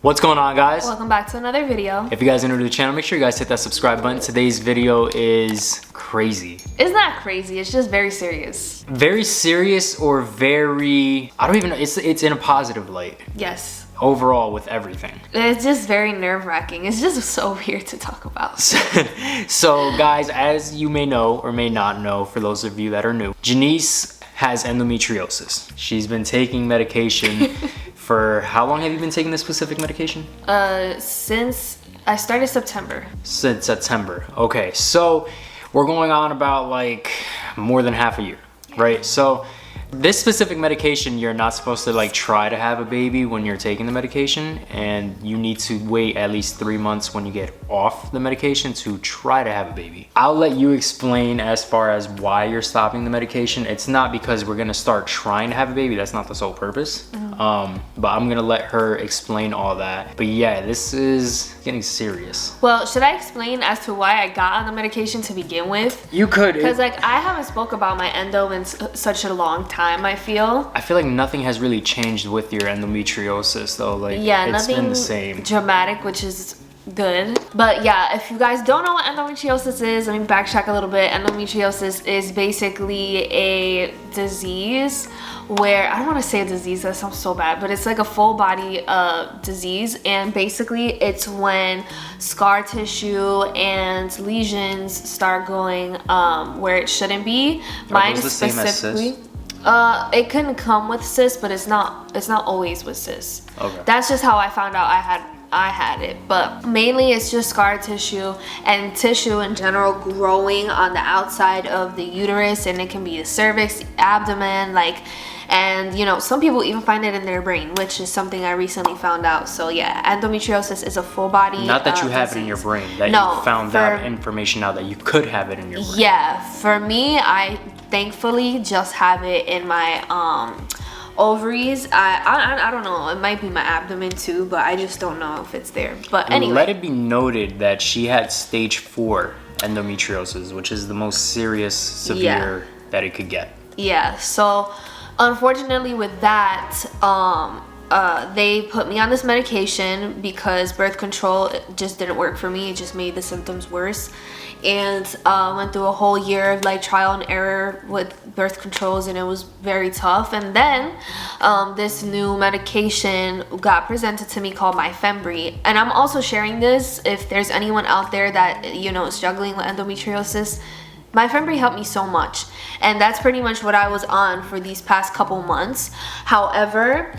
What's going on, guys? Welcome back to another video. If you guys are new to the channel, make sure you guys hit that subscribe button. Today's video is crazy. It's not crazy, it's just very serious. Very serious or very, I don't even know, it's in a positive light. Yes. Overall with everything. It's just very nerve-wracking. It's just so weird to talk about. So guys, as you may know or may not know, for those of you that are new, Janiece has endometriosis. She's been taking medication for how long have you been taking this specific medication? Since I started September. Since September. Okay, so we're going on about like more than half a year, right? So this specific medication, you're not supposed to like try to have a baby when you're taking the medication, and you need to wait at least 3 months when you get off the medication to try to have a baby. I'll let you explain as far as why you're stopping the medication. It's not because we're gonna start trying to have a baby. That's not the sole purpose. But I'm gonna let her explain all that. But yeah, this is getting serious. Well, should I explain as to why I got on the medication to begin with? You could. Because like I haven't spoke about my endo in such a long time, I feel like nothing has really changed with your endometriosis though. Like, yeah, it's nothing been the same. Dramatic, which is good. But yeah, if you guys don't know what endometriosis is, let me backtrack a little bit. Endometriosis is basically a disease where, I don't want to say a disease, that sounds so bad, but it's like a full body disease, and basically it's when scar tissue and lesions start going where it shouldn't be. Mine specifically, it can come with cysts, but it's not always with cysts. Okay. That's just how I found out I had it, but mainly it's just scar tissue and tissue in general growing on the outside of the uterus, and it can be the cervix, the abdomen, like, and you know, some people even find it in their brain, which is something I recently found out. So yeah, endometriosis is a full body not that you have disease. It in your brain, that no, you found that information out that you could have it in your brain. Yeah, for me, I thankfully just have it in my ovaries. I don't know, it might be my abdomen too, but I just don't know if it's there. But anyway, let it be noted that she had stage 4 endometriosis, which is the most serious, severe that it could get. Yeah, so unfortunately with that, they put me on this medication because birth control just didn't work for me. It just made the symptoms worse, and went through a whole year of like trial and error with birth controls, and it was very tough. And then this new medication got presented to me called Myfembree, and I'm also sharing this if there's anyone out there that, you know, is struggling with endometriosis. Myfembree helped me so much, and that's pretty much what I was on for these past couple months. However,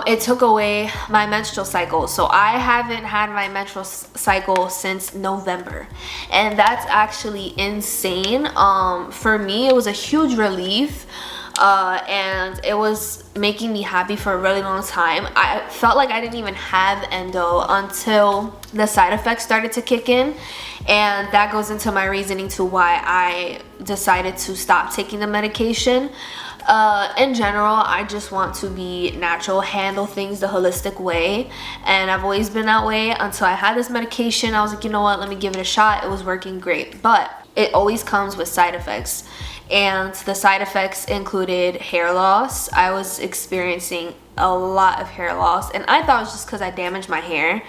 it took away my menstrual cycle, so I haven't had my menstrual cycle since November, and that's actually insane. For me, it was a huge relief, and it was making me happy for a really long time. I felt like I didn't even have endo until the side effects started to kick in, and that goes into my reasoning to why I decided to stop taking the medication. In general, I just want to be natural, handle things the holistic way, and I've always been that way until I had this medication. I was like, you know what, let me give it a shot. It was working great, but it always comes with side effects, and the side effects included hair loss. I was experiencing a lot of hair loss, and I thought it was just because I damaged my hair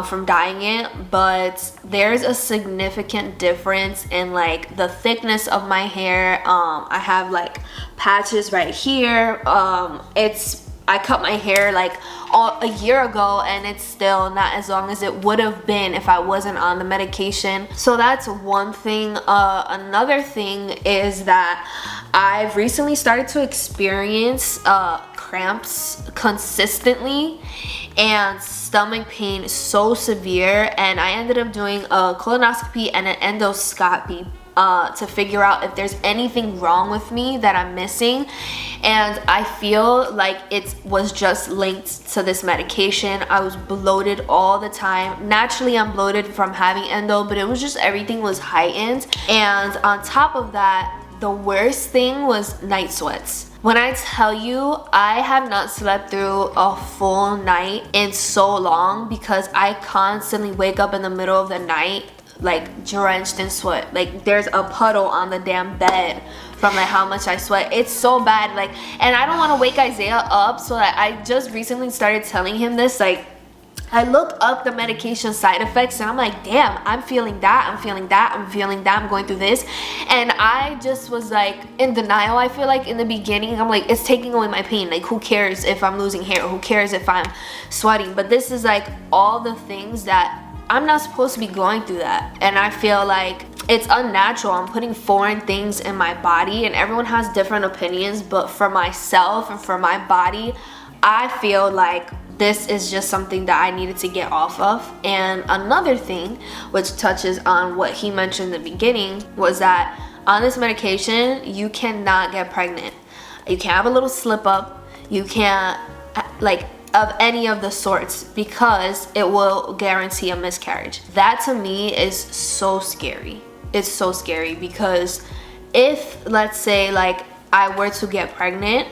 from dyeing it, but there's a significant difference in like the thickness of my hair. I have like patches right here. I cut my hair like a year ago, and it's still not as long as it would have been if I wasn't on the medication. So that's one thing. Another thing is that I've recently started to experience cramps consistently and stomach pain so severe, and I ended up doing a colonoscopy and an endoscopy to figure out if there's anything wrong with me that I'm missing, and I feel like it was just linked to this medication. I was bloated all the time. Naturally, I'm bloated from having endo, but it was just everything was heightened, and on top of that, the worst thing was night sweats. When I tell you, I have not slept through a full night in so long because I constantly wake up in the middle of the night like drenched in sweat. Like there's a puddle on the damn bed from like how much I sweat. It's so bad. Like, and I don't want to wake Isaiah up, so I just recently started telling him this, like, I looked up the medication side effects and I'm like, damn, I'm feeling that, I'm feeling that, I'm feeling that, I'm going through this. And I just was like in denial. I feel like in the beginning, I'm like, it's taking away my pain. Like, who cares if I'm losing hair? Who cares if I'm sweating? But this is like all the things that I'm not supposed to be going through that. And I feel like it's unnatural. I'm putting foreign things in my body, and everyone has different opinions, but for myself and for my body, I feel like this is just something that I needed to get off of. And another thing, which touches on what he mentioned in the beginning, was that on this medication, you cannot get pregnant. You can't have a little slip up. You can't, like, of any of the sorts, because it will guarantee a miscarriage. That to me is so scary. It's so scary because if, let's say, like, I were to get pregnant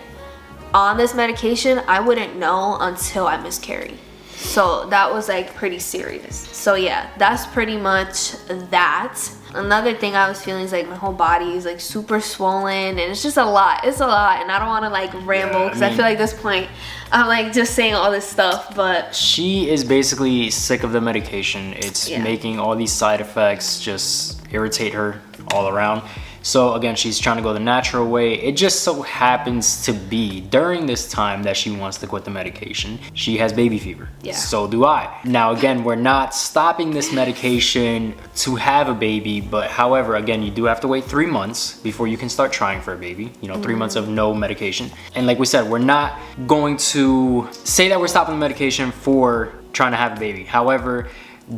on this medication, I wouldn't know until I miscarry. So that was like pretty serious. So yeah, that's pretty much that. Another thing I was feeling is like my whole body is like super swollen, and it's just a lot. It's a lot, and I don't want to like ramble because I feel like at this point I'm like just saying all this stuff. But she is basically sick of the medication. It's making all these side effects just irritate her all around. So again, she's trying to go the natural way. It just so happens to be during this time that she wants to quit the medication, she has baby fever. Yeah. So do I. Now again, we're not stopping this medication to have a baby, but however, again, you do have to wait 3 months before you can start trying for a baby. You know, 3 months of no medication. And like we said, we're not going to say that we're stopping the medication for trying to have a baby. However,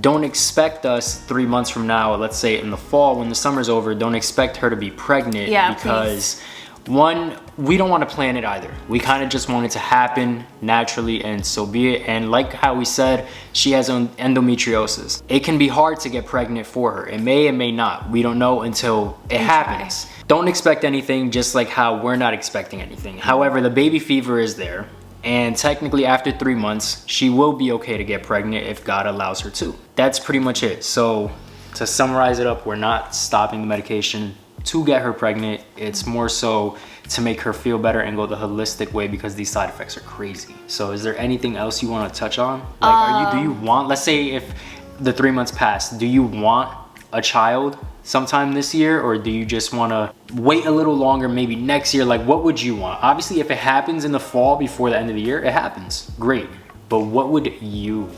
don't expect us 3 months from now, let's say in the fall when the summer's over, don't expect her to be pregnant, because one, we don't want to plan it either. We kind of just want it to happen naturally, and so be it. And like how we said, she has endometriosis. It can be hard to get pregnant for her. It may not. We don't know until it happens. Don't expect anything, just like how we're not expecting anything. However, the baby fever is there. And technically after 3 months, she will be okay to get pregnant if God allows her to. That's pretty much it. So to summarize it up, we're not stopping the medication to get her pregnant. It's more so to make her feel better and go the holistic way, because these side effects are crazy. So is there anything else you want to touch on? Like, do you want, let's say if the 3 months pass, do you want a child sometime this year, or do you just want to wait a little longer, maybe next year? Like, what would you want? Obviously, if it happens in the fall before the end of the year, it happens, great. But what would you?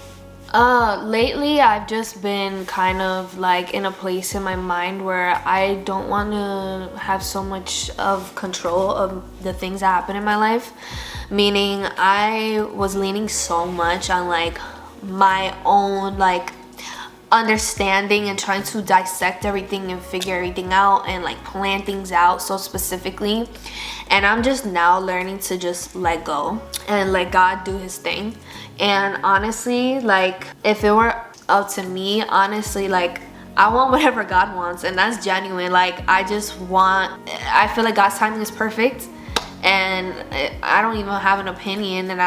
Lately I've just been kind of like in a place in my mind where I don't want to have so much of control of the things that happen in my life. Meaning I was leaning so much on like my own like understanding and trying to dissect everything and figure everything out and like plan things out so specifically. And I'm just now learning to just let go and let God do his thing. And honestly, like, if it were up to me, honestly, like, I want whatever God wants, and that's genuine. Like, I feel like God's timing is perfect, and I don't even have an opinion, and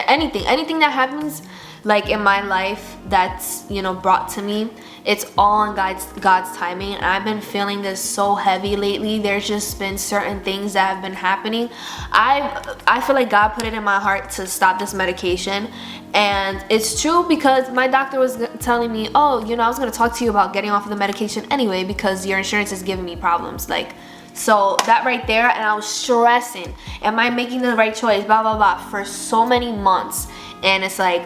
anything that happens like in my life that's, you know, brought to me, it's all on God's timing. And I've been feeling this so heavy lately. There's just been certain things that have been happening. I feel like God put it in my heart to stop this medication. And it's true, because my doctor was telling me, oh, you know, I was going to talk to you about getting off of the medication anyway, because your insurance is giving me problems. Like, so that right there, and I was stressing, am I making the right choice, blah blah blah, for so many months. And it's like,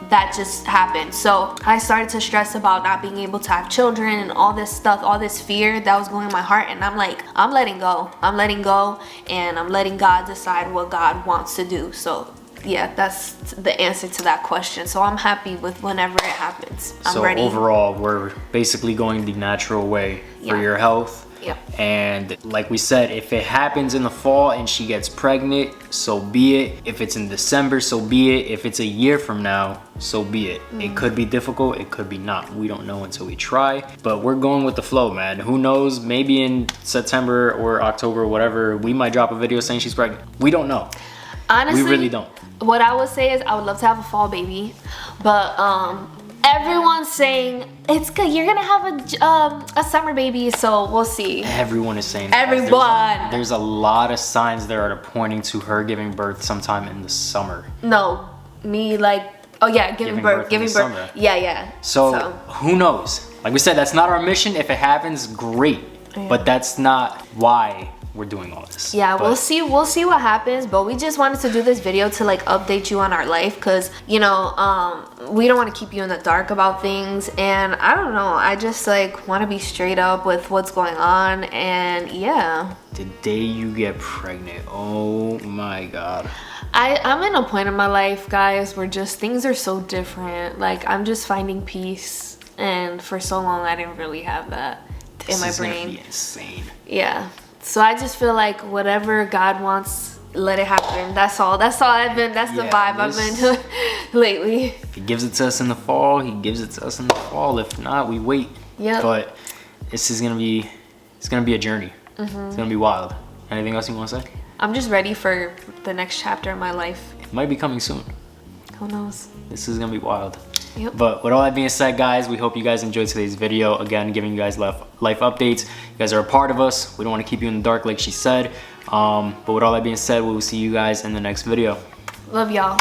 that just happened. So I started to stress about not being able to have children and all this stuff, all this fear that was going in my heart. And I'm like, I'm letting go, and I'm letting God decide what God wants to do. So yeah, that's the answer to that question. So I'm happy with whenever it happens. I'm ready. Overall, we're basically going the natural way for your health. Yep. And like we said, if it happens in the fall and she gets pregnant, so be it. If it's in December, so be it. If it's a year from now, so be it. It could be difficult, it could be not. We don't know until we try, but we're going with the flow, man. Who knows, maybe in September or October or whatever, we might drop a video saying she's pregnant. We don't know. Honestly, we really don't. What I would say is I would love to have a fall baby, but everyone's saying it's good, you're gonna have a summer baby, so we'll see. Everyone is saying that. Everyone. There's a lot of signs that are pointing to her giving birth sometime in the summer. No, me, like, Oh yeah, giving birth. in December. Yeah. So who knows? Like we said, that's not our mission. If it happens, great. Yeah. But that's not why we're doing all this. Yeah, but we'll see what happens, but we just wanted to do this video to like update you on our life, because you know, we don't want to keep you in the dark about things, and I don't know, I just like want to be straight up with what's going on. And yeah, the day you get pregnant, oh my god. I'm in a point in my life, guys, where just things are so different. Like I'm just finding peace, and for so long I didn't really have that in my brain. Gonna be insane. Yeah. So I just feel like whatever God wants, let it happen. That's all. That's the vibe I've been lately. If he gives it to us in the fall, he gives it to us in the fall. If not, we wait. Yeah. But it's gonna be a journey. It's gonna be wild. Anything else you want to say? I'm just ready for the next chapter in my life. It might be coming soon. Who knows? This is gonna be wild. Yep. But with all that being said, guys, we hope you guys enjoyed today's video. Again, giving you guys life updates. You guys are a part of us. We don't want to keep you in the dark, like she said. But with all that being said, we will see you guys in the next video. Love y'all.